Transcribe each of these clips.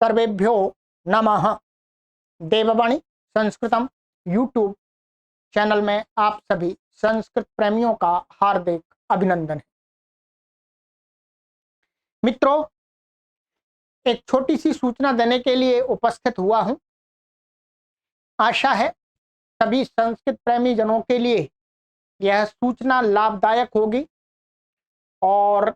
सर्वेभ्यो नमः। देववाणी संस्कृतम YouTube channel में आप सभी संस्कृत प्रेमियों का हार्दिक अभिनंदन है। मित्रों, एक छोटी सी सूचना देने के लिए उपस्थित हुआ हूं। आशा है सभी संस्कृत प्रेमी जनों के लिए यह सूचना लाभदायक होगी और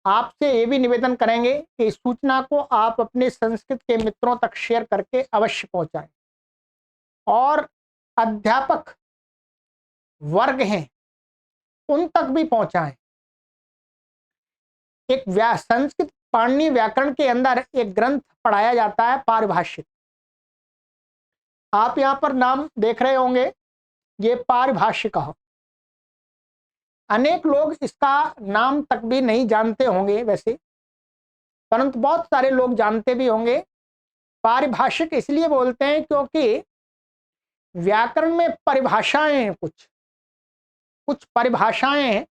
आपसे ये भी निवेदन करेंगे कि इस सूचना को आप अपने संस्कृत के मित्रों तक शेयर करके अवश्य पहुंचाएं और अध्यापक वर्ग हैं उन तक भी पहुंचाएं। एक संस्कृत पाणिनि व्याकरण के अंदर एक ग्रंथ पढ़ाया जाता है पारिभाषिक। आप यहां पर नाम देख रहे होंगे, ये पारिभाषिक है। अनेक लोग इसका नाम तक भी नहीं जानते होंगे वैसे, परंतु बहुत सारे लोग जानते भी होंगे। पारिभाषिक इसलिए बोलते हैं क्योंकि व्याकरण में परिभाषाएं हैं, कुछ परिभाषाएं हैं।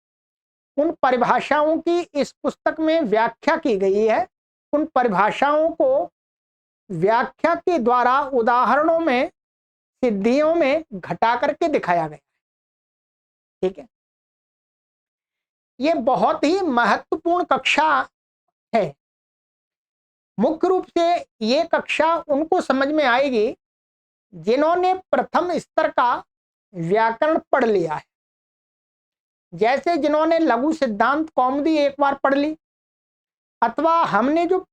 उन परिभाषाओं की इस पुस्तक में व्याख्या की गई है। उन परिभाषाओं को व्याख्या के द्वारा उदाहरणों में, सिद्धियों में घटा करके दिखाया गया है। ठीक है, ये बहुत ही महत्वपूर्ण कक्षा है। मुख्य रूप से ये कक्षा उनको समझ में आएगी जिन्होंने प्रथम स्तर का व्याकरण पढ़ लिया है। जैसे जिन्होंने लघु सिद्धांत कौमुदी एक बार पढ़ ली, अथवा हमने जो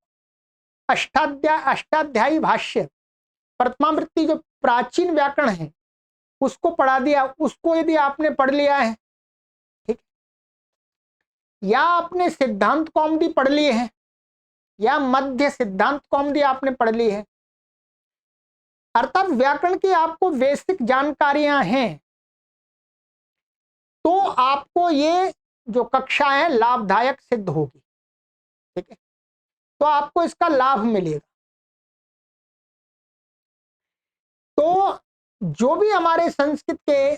अष्टाध्यायी भाष्य प्रथमावृत्ति जो प्राचीन व्याकरण है उसको पढ़ा दिया, उसको यदि आपने पढ़ लिया है, ठीक, या आपने सिद्धांत कौमुदी पढ़ लिए हैं या मध्य सिद्धांत कौमुदी आपने पढ़ ली है, अर्थात व्याकरण की आपको बेसिक जानकारियां हैं, तो आपको ये जो कक्षा है लाभदायक सिद्ध होगी। ठीक है, तो आपको इसका लाभ मिलेगा। तो जो भी हमारे संस्कृत के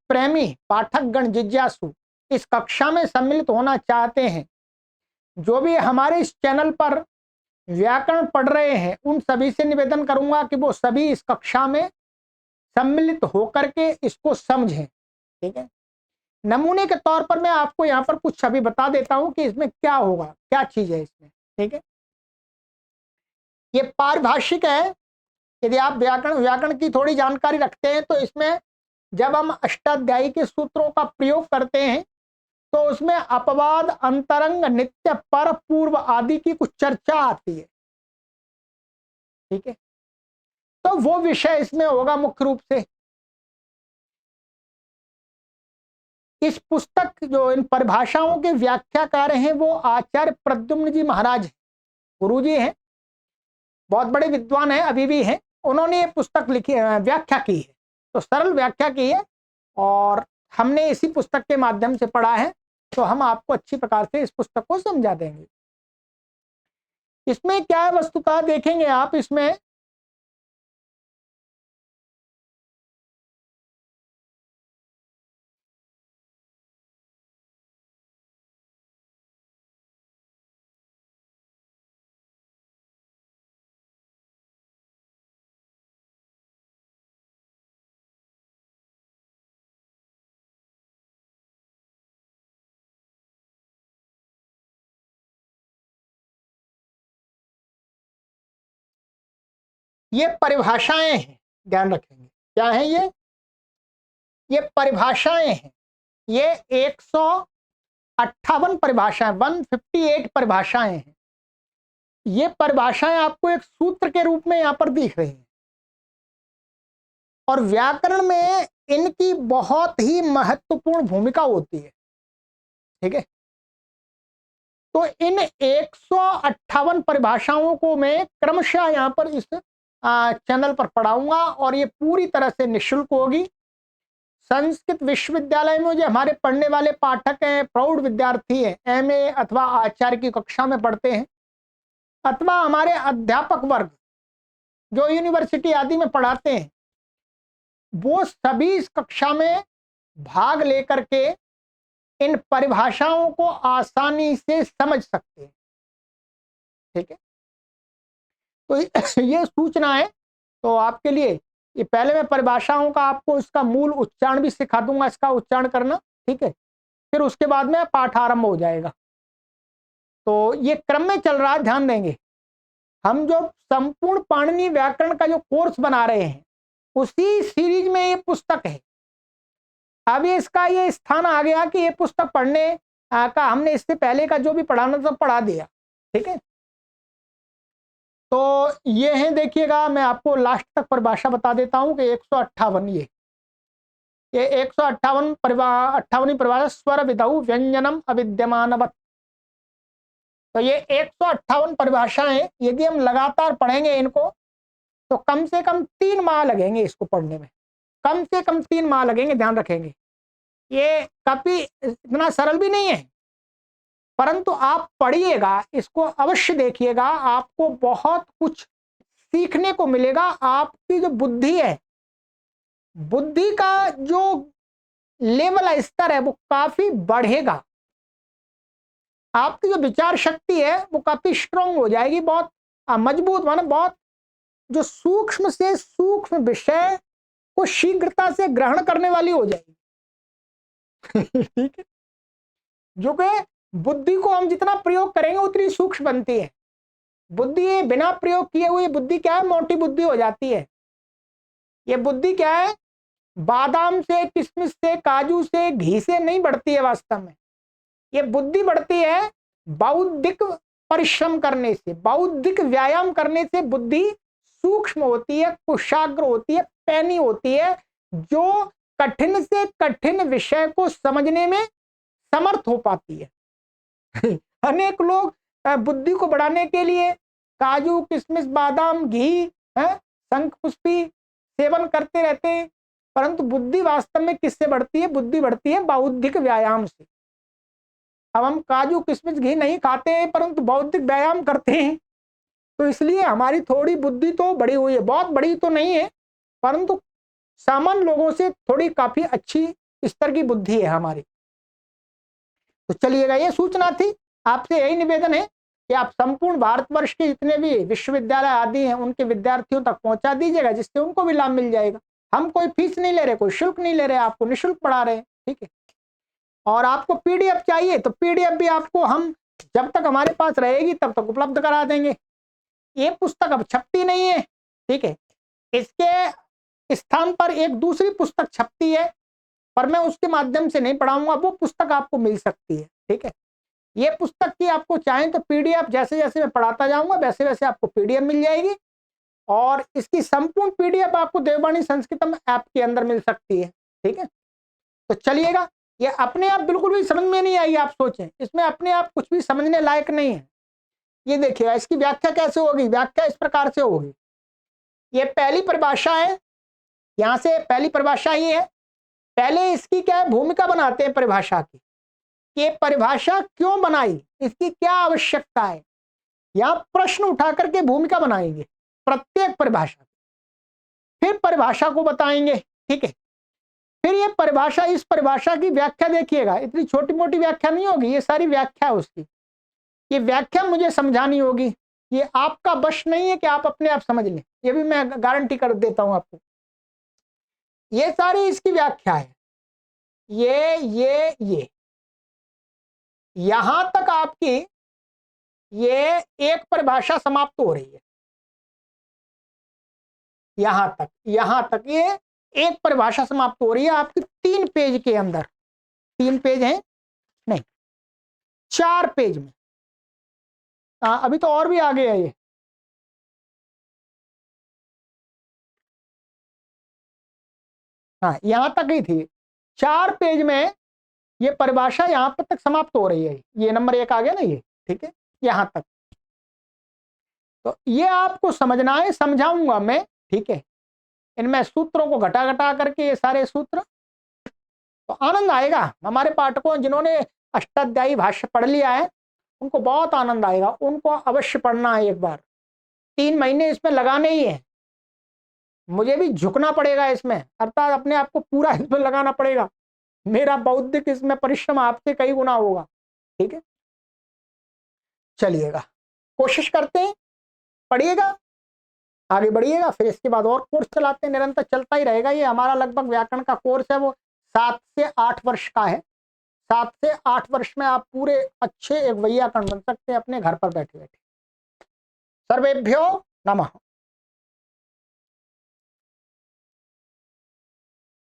प्रेमी पाठक गण जिज्ञासु इस कक्षा में सम्मिलित होना चाहते हैं, जो भी हमारे इस चैनल पर व्याकरण पढ़ रहे हैं, उन सभी से निवेदन करूंगा कि वो सभी इस कक्षा में सम्मिलित होकर के इसको समझें। ठीक है, नमूने के तौर पर मैं आपको यहाँ पर कुछ अभी बता देता हूं कि इसमें क्या होगा, क्या चीज है इसमें। ठीक है, ये पारिभाषिक है। यदि आप व्याकरण की थोड़ी जानकारी रखते हैं तो इसमें जब हम अष्टाध्यायी के सूत्रों का प्रयोग करते हैं तो उसमें अपवाद, अंतरंग, नित्य, पर, पूर्व आदि की कुछ चर्चा आती है। ठीक है, तो वो विषय इसमें होगा मुख्य रूप से। इस पुस्तक जो इन परिभाषाओं के व्याख्याकार हैं वो आचार्य प्रद्युम्न जी महाराज हैं, गुरु जी हैं, बहुत बड़े विद्वान हैं, अभी भी हैं। उन्होंने ये पुस्तक लिखी, व्याख्या की है, तो सरल व्याख्या की है और हमने इसी पुस्तक के माध्यम से पढ़ा है, तो हम आपको अच्छी प्रकार से इस पुस्तक को समझा देंगे। इसमें क्या है वस्तुतः देखेंगे आप, इसमें ये परिभाषाएं हैं, ध्यान रखेंगे क्या है ये परिभाषाएं हैं। ये 158 परिभाषाएं, 158 परिभाषाएं हैं। ये परिभाषाएं आपको एक सूत्र के रूप में यहां पर दिख रही हैं और व्याकरण में इनकी बहुत ही महत्वपूर्ण भूमिका होती है। ठीक है, तो इन 158 परिभाषाओं को मैं क्रमशः यहां पर इस चैनल पर पढ़ाऊंगा और ये पूरी तरह से निःशुल्क होगी। संस्कृत विश्वविद्यालय में जो हमारे पढ़ने वाले पाठक हैं, प्रौढ़ विद्यार्थी हैं, एमए अथवा आचार्य की कक्षा में पढ़ते हैं, अथवा हमारे अध्यापक वर्ग जो यूनिवर्सिटी आदि में पढ़ाते हैं, वो सभी इस कक्षा में भाग लेकर के इन परिभाषाओं को आसानी से समझ सकते हैं। ठीक है, तो ये सूचना है। तो आपके लिए ये पहले मैं परिभाषाओं का आपको इसका मूल उच्चारण भी सिखा दूंगा, इसका उच्चारण करना, ठीक है। फिर उसके बाद में पाठ आरंभ हो जाएगा। तो ये क्रम में चल रहा है, ध्यान देंगे। हम जो संपूर्ण पाणिनि व्याकरण का जो कोर्स बना रहे हैं उसी सीरीज में ये पुस्तक है। अब ये इसका ये स्थान आ गया कि ये पुस्तक पढ़ने का हमने इससे पहले का जो भी पढ़ाना था पढ़ा दिया, ठीक है। तो ये है, देखिएगा मैं आपको लास्ट तक परिभाषा बता देता हूं कि 158 ये 158 58वीं परिभाषा स्वर विधौ व्यंजनम अविद्यमानवत्। तो ये 158 परिभाषाएं यदि हम लगातार पढ़ेंगे इनको तो कम से कम 3 माह लगेंगे इसको पढ़ने में, कम से कम 3 माह लगेंगे, ध्यान रखेंगे। ये काफी इतना सरल भी नहीं है, परंतु आप पढ़िएगा, इसको अवश्य देखिएगा, आपको बहुत कुछ सीखने को मिलेगा। आपकी जो बुद्धि है, बुद्धि का जो लेवल है, स्तर है, वो काफी बढ़ेगा। आपकी जो विचार शक्ति है वो काफी स्ट्रांग हो जाएगी, बहुत मजबूत, माने बहुत जो सूक्ष्म से सूक्ष्म विषय को शीघ्रता से ग्रहण करने वाली हो जाएगी। ठीक है, जो कि बुद्धि को हम जितना प्रयोग करेंगे उतनी सूक्ष्म बनती है। बुद्धि बिना प्रयोग किए हुए बुद्धि क्या है, मोटी बुद्धि हो जाती है। ये बुद्धि क्या है, बादाम से, किशमिश से, काजू से, घी से नहीं बढ़ती है। वास्तव में ये बुद्धि बढ़ती है बौद्धिक परिश्रम करने से, बौद्धिक व्यायाम करने से बुद्धि सूक्ष्म होती है, कुशाग्र होती है, पैनी होती है, जो कठिन से कठिन विषय को समझने में समर्थ हो पाती है। अनेक लोग बुद्धि को बढ़ाने के लिए काजू, किशमिश, बादाम, घी, शंखपुष्पी सेवन करते रहते हैं, परंतु बुद्धि वास्तव में किससे बढ़ती है? बुद्धि बढ़ती है बौद्धिक व्यायाम से। अब हम काजू, किशमिश, घी नहीं खाते हैं परंतु बौद्धिक व्यायाम करते हैं, तो इसलिए हमारी थोड़ी बुद्धि तो बढ़ी हुई है, बहुत बड़ी तो नहीं है, परंतु सामान्य लोगों से थोड़ी काफी अच्छी स्तर की बुद्धि है हमारी। तो चलिएगा, ये सूचना थी। आपसे यही निवेदन है कि आप संपूर्ण भारतवर्ष के जितने भी विश्वविद्यालय आदि हैं उनके विद्यार्थियों तक पहुंचा दीजिएगा, जिससे उनको भी लाभ मिल जाएगा। हम कोई फीस नहीं ले रहे, कोई शुल्क नहीं ले रहे, आपको निःशुल्क पढ़ा रहे हैं, ठीक है। और आपको पीडीएफ चाहिए तो पीडीएफ भी आपको हम जब तक हमारे पास रहेगी तब तक उपलब्ध करा देंगे। ये पुस्तक अब छपती नहीं है, ठीक है। इसके स्थान पर एक दूसरी पुस्तक छपती है, पर मैं उसके माध्यम से नहीं पढ़ाऊंगा, वो पुस्तक आपको मिल सकती है, ठीक है। ये पुस्तक की आपको चाहें तो पीडीएफ, जैसे जैसे मैं पढ़ाता जाऊंगा वैसे वैसे आपको पीडीएफ मिल जाएगी, और इसकी संपूर्ण पीडीएफ आपको देववाणी संस्कृतम ऐप के अंदर मिल सकती है, ठीक है। तो चलिएगा, ये अपने आप बिल्कुल भी समझ में नहीं आई, आप सोचें, इसमें अपने आप कुछ भी समझने लायक नहीं है। ये देखिएगा, इसकी व्याख्या कैसे होगी? व्याख्या इस प्रकार से होगी। ये पहली परिभाषा है, यहां से पहली परिभाषा ये है। पहले इसकी क्या है, भूमिका बनाते हैं परिभाषा की, ये परिभाषा क्यों बनाई, इसकी क्या आवश्यकता है। यहां प्रश्न उठा करके भूमिका बनाएंगे प्रत्येक परिभाषा, फिर परिभाषा को बताएंगे, ठीक है। फिर ये परिभाषा, इस परिभाषा की व्याख्या देखिएगा, इतनी छोटी मोटी व्याख्या नहीं होगी, ये सारी व्याख्या है उसकी। ये व्याख्या मुझे समझानी होगी, ये आपका वश नहीं है कि आप अपने आप समझ लें, ये भी मैं गारंटी कर देता हूं आपको। ये सारी इसकी व्याख्या है, ये यहां तक आपकी ये एक परिभाषा समाप्त हो रही है। यहां तक ये एक परिभाषा समाप्त हो रही है आपकी 3 पेज के अंदर। 3 पेज हैं, नहीं 4 पेज में। अभी तो और भी आगे है ये। हाँ, यहां तक ही थी, 4 पेज में ये परिभाषा यहां पर तक समाप्त हो रही है। ये नंबर 1 आ गया ना ये, ठीक है, यहां तक। तो ये आपको समझना है, समझाऊंगा मैं, ठीक है। इनमें सूत्रों को घटा घटा करके ये सारे सूत्र, तो आनंद आएगा हमारे पाठकों जिन्होंने अष्टाध्यायी भाष्य पढ़ लिया है, उनको बहुत आनंद आएगा। उनको अवश्य पढ़ना है एक बार, 3 महीने इसमें लगाने ही है। मुझे भी झुकना पड़ेगा इसमें, अर्थात अपने आप को पूरा इसमें लगाना पड़ेगा। मेरा बौद्धिक इसमें परिश्रम आपसे कई गुना होगा, ठीक है। चलिएगा, कोशिश करते हैं, पढ़िएगा, आगे बढ़िएगा। फिर इसके बाद और कोर्स चलाते हैं, निरंतर चलता ही रहेगा। ये हमारा लगभग व्याकरण का कोर्स है वो 7 से 8 वर्ष का है। 7 से 8 वर्ष में आप पूरे अच्छे एक वैयाकरण बन सकते हैं अपने घर पर बैठे बैठे। सर्वेभ्यो नमः।